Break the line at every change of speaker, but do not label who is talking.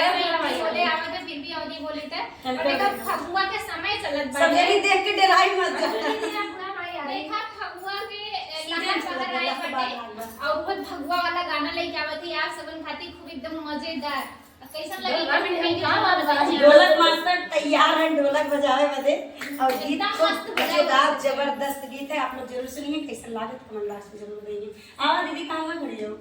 बोले आवत फिर भी अवधि बोले थे देखा फगुआ के समय चलत बा
सब जनी देख के डराई मत जा
देखा फगुआ के लहर बाहर आए बटे और वो भगवा वाला गाना लेके आवत ही आप सबन खातिर खूब एकदम मजेदार कैसन लगी
ढोलक मास्टर तैयार है ढोलक बजावे बदे और गीत मजेदार जबरदस्त गीत है। आप लोग जरूर सुनिए, कैसा लागत कमेंट बॉक्स में जरूर बताइए। आवा दीदी कहां खड़ी हो?